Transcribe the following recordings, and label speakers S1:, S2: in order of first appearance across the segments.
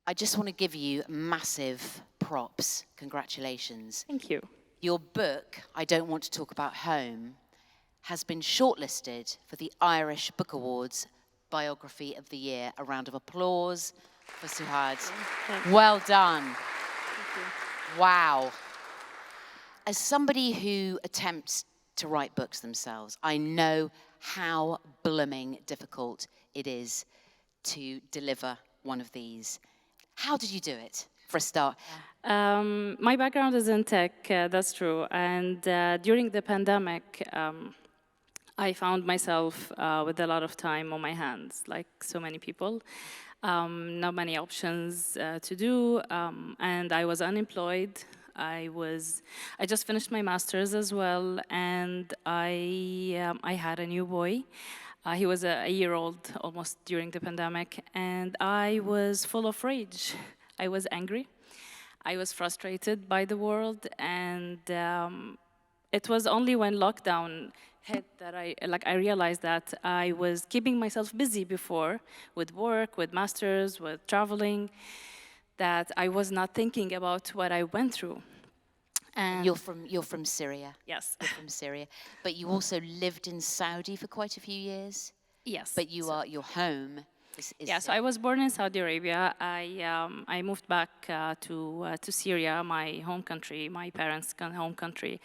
S1: I just want to give you massive props. Congratulations.
S2: Thank you.
S1: Your book, I Don't Want to Talk About Home, has been shortlisted for the Irish Book Awards Biography of the Year. A round of applause for Suad. Well done. Wow. As somebody who attempts to write books themselves, I know how blooming difficult it is to deliver one of these. How did you do it, for a start?
S2: My background is in tech, that's true. And during the pandemic, I found myself with a lot of time on my hands, like so many people. Not many options to do, and I was unemployed. I just finished my master's as well, and I had a new boy. He was a year old almost during the pandemic, and I was full of rage. I was angry. I was frustrated by the world, and it was only when lockdown hit that I realized that I was keeping myself busy before with work, with masters, with traveling, that I was not thinking about what I went through.
S1: And you're from Syria.
S2: Yes.
S1: You're from Syria, but you also lived in Saudi for quite a few years.
S2: Yes.
S1: But your home is
S2: yeah. So I was born in Saudi Arabia. I moved back to Syria, my home country, my parents' home country,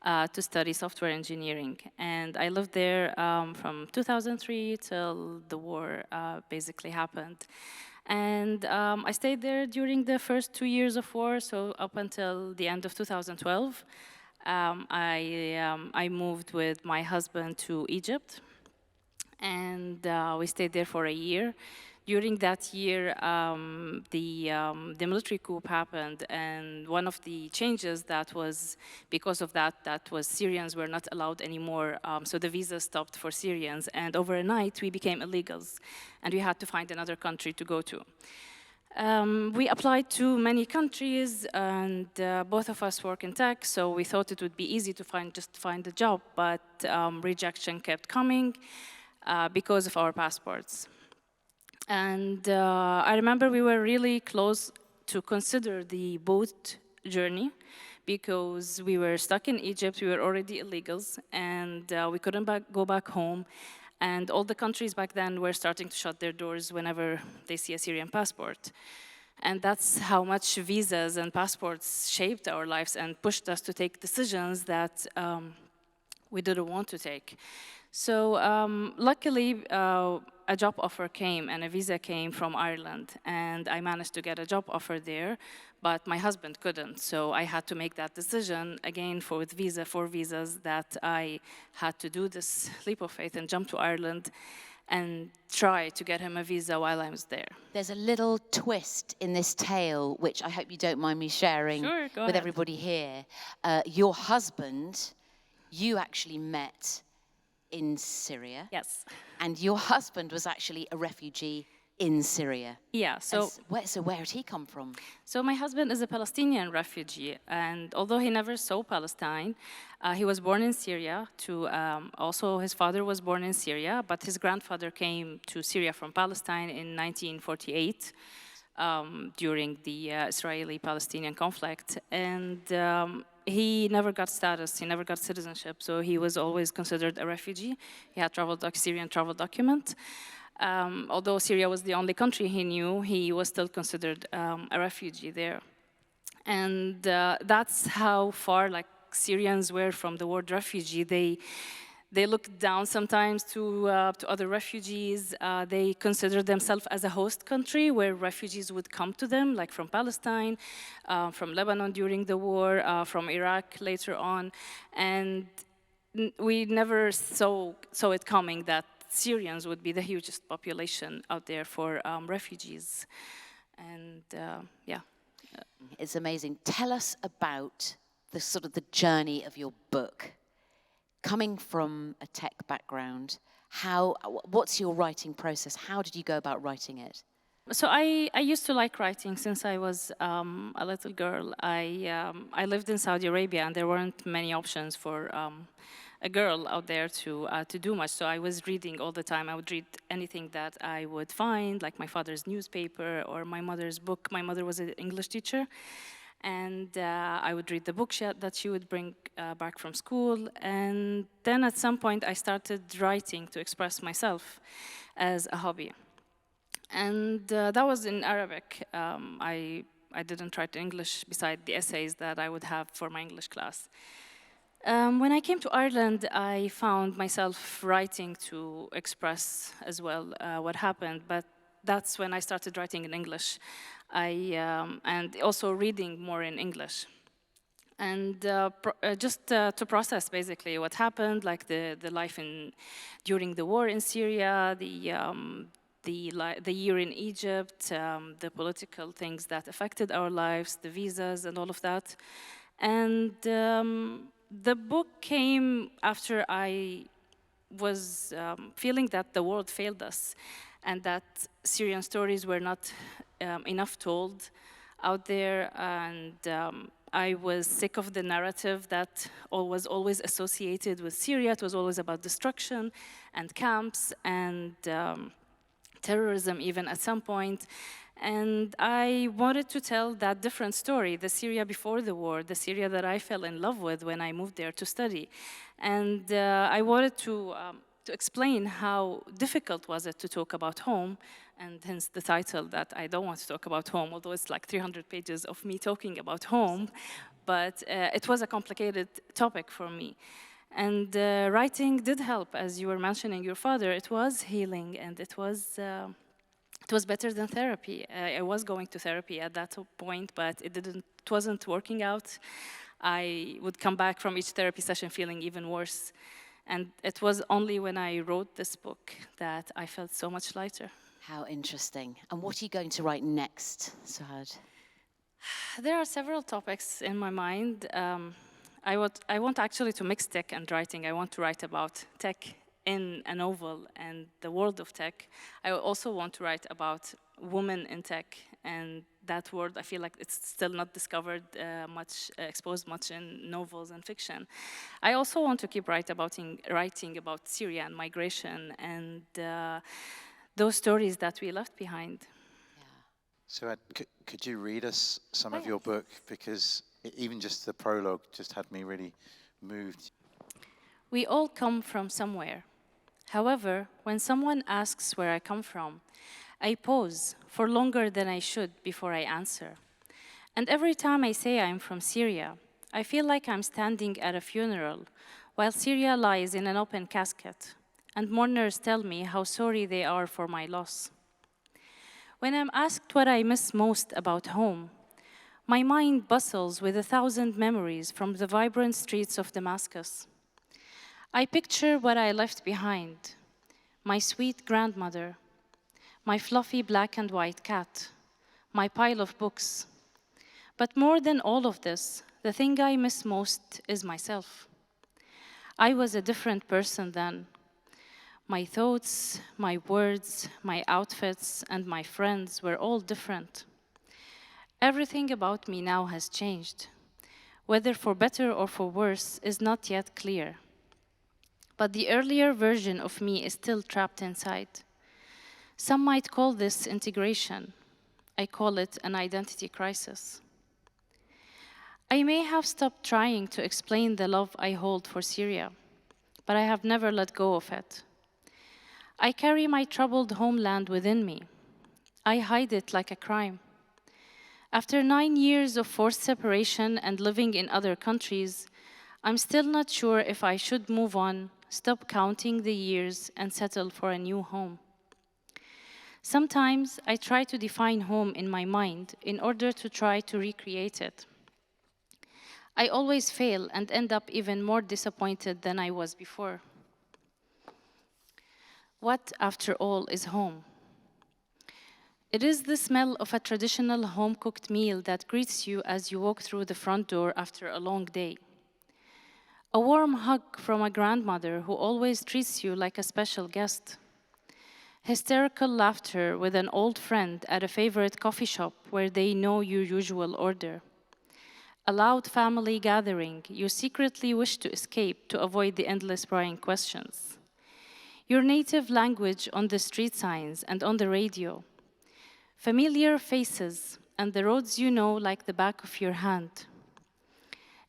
S2: to study software engineering, and I lived there from 2003 till the war basically happened. And I stayed there during the first 2 years of war, so up until the end of 2012. I moved with my husband to Egypt, and we stayed there for a year. During that year, the military coup happened, and one of the changes that was because of that was Syrians were not allowed anymore. So the visa stopped for Syrians, and overnight we became illegals, and we had to find another country to go to. We applied to many countries, and both of us work in tech, so we thought it would be easy to find a job, but rejection kept coming because of our passports. And I remember we were really close to consider the boat journey because we were stuck in Egypt, we were already illegals, and we couldn't go back home. And all the countries back then were starting to shut their doors whenever they see a Syrian passport. And that's how much visas and passports shaped our lives and pushed us to take decisions that we didn't want to take. So luckily, a job offer came and a visa came from Ireland, and I managed to get a job offer there, but my husband couldn't. So I had to make that decision again for visas that I had to do this leap of faith and jump to Ireland and try to get him a visa while I was there.
S1: There's a little twist in this tale, which I hope you don't mind me sharing with everybody here. Your husband, you actually met in Syria.
S2: Yes.
S1: And your husband was actually a refugee in Syria.
S2: Yeah, so
S1: where had he come from?
S2: So my husband is a Palestinian refugee, and although he never saw Palestine, he was born in Syria. Also, his father was born in Syria, but his grandfather came to Syria from Palestine in 1948 during the Israeli-Palestinian conflict, and he never got status, he never got citizenship, so he was always considered a refugee. He had Syrian travel document. Although Syria was the only country he knew, he was still considered a refugee there. And that's how far Syrians were from the word refugee. They looked down sometimes to other refugees. They considered themselves as a host country where refugees would come to them, like from Palestine, from Lebanon during the war, from Iraq later on. And we never saw it coming that Syrians would be the hugest population out there for refugees. And yeah.
S1: It's amazing. Tell us about the journey of your book. Coming from a tech background, what's your writing process? How did you go about writing it?
S2: So I used to like writing since I was a little girl. I lived in Saudi Arabia, and there weren't many options for a girl out there to do much. So I was reading all the time. I would read anything that I would find, like my father's newspaper or my mother's book. My mother was an English teacher. And I would read the book that she would bring back from school. And then at some point, I started writing to express myself as a hobby. And that was in Arabic. I didn't write English beside the essays that I would have for my English class. When I came to Ireland, I found myself writing to express as well what happened, but that's when I started writing in English. And also reading more in English. And just to process basically what happened, like the life during the war in Syria, the year in Egypt, the political things that affected our lives, the visas and all of that. And the book came after I was feeling that the world failed us and that Syrian stories were not enough told out there. And I was sick of the narrative that was always associated with Syria. It was always about destruction and camps and terrorism even at some point. And I wanted to tell that different story, the Syria before the war, the Syria that I fell in love with when I moved there to study. And I wanted to explain how difficult was it to talk about home, and hence the title that I don't want to talk about home, although it's like 300 pages of me talking about home. But it was a complicated topic for me. And writing did help, as you were mentioning your father. It was healing, and it was better than therapy. I was going to therapy at that point, but it wasn't working out. I would come back from each therapy session feeling even worse. And it was only when I wrote this book that I felt so much lighter.
S1: How interesting. And what are you going to write next, Suad?
S2: There are several topics in my mind. I want actually to mix tech and writing. I want to write about tech in a novel and the world of tech. I also want to write about women in tech, and that word, I feel like it's still not discovered much, exposed much in novels and fiction. I also want to keep writing about Syria and migration and those stories that we left behind.
S3: Yeah. So could you read us some of your book? Because even just the prologue just had me really moved.
S2: We all come from somewhere. However, when someone asks where I come from, I pause for longer than I should before I answer. And every time I say I'm from Syria, I feel like I'm standing at a funeral while Syria lies in an open casket, and mourners tell me how sorry they are for my loss. When I'm asked what I miss most about home, my mind bustles with 1,000 memories from the vibrant streets of Damascus. I picture what I left behind: my sweet grandmother, my fluffy black and white cat, my pile of books. But more than all of this, the thing I miss most is myself. I was a different person then. My thoughts, my words, my outfits, and my friends were all different. Everything about me now has changed. Whether for better or for worse is not yet clear. But the earlier version of me is still trapped inside. Some might call this integration. I call it an identity crisis. I may have stopped trying to explain the love I hold for Syria, but I have never let go of it. I carry my troubled homeland within me. I hide it like a crime. After 9 years of forced separation and living in other countries, I'm still not sure if I should move on, stop counting the years, and settle for a new home. Sometimes I try to define home in my mind in order to try to recreate it. I always fail and end up even more disappointed than I was before. What, after all, is home? It is the smell of a traditional home-cooked meal that greets you as you walk through the front door after a long day. A warm hug from a grandmother who always treats you like a special guest. Hysterical laughter with an old friend at a favorite coffee shop where they know your usual order. a loud family gathering you secretly wish to escape to avoid the endless prying questions. Your native language on the street signs and on the radio. Familiar faces and the roads you know like the back of your hand.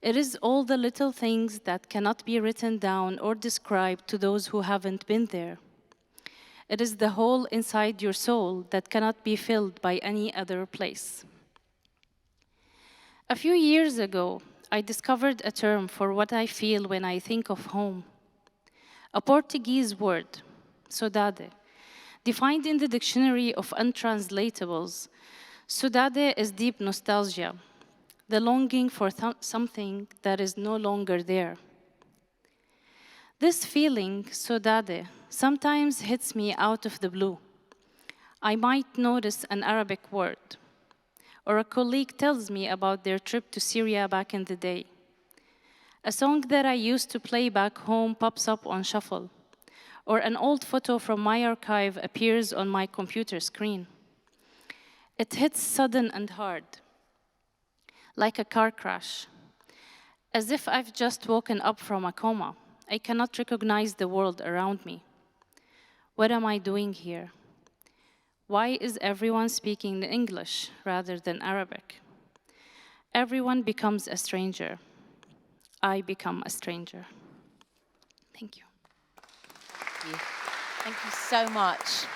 S2: It is all the little things that cannot be written down or described to those who haven't been there. It is the hole inside your soul that cannot be filled by any other place. A few years ago, I discovered a term for what I feel when I think of home. A Portuguese word, saudade, defined in the dictionary of untranslatables. Saudade is deep nostalgia, the longing for something that is no longer there. This feeling, saudade, sometimes hits me out of the blue. I might notice an Arabic word, or a colleague tells me about their trip to Syria back in the day. A song that I used to play back home pops up on shuffle, or an old photo from my archive appears on my computer screen. It hits sudden and hard, like a car crash, as if I've just woken up from a coma. I cannot recognize the world around me. What am I doing here? Why is everyone speaking English rather than Arabic? Everyone becomes a stranger. I become a stranger. Thank you.
S1: Thank you so much.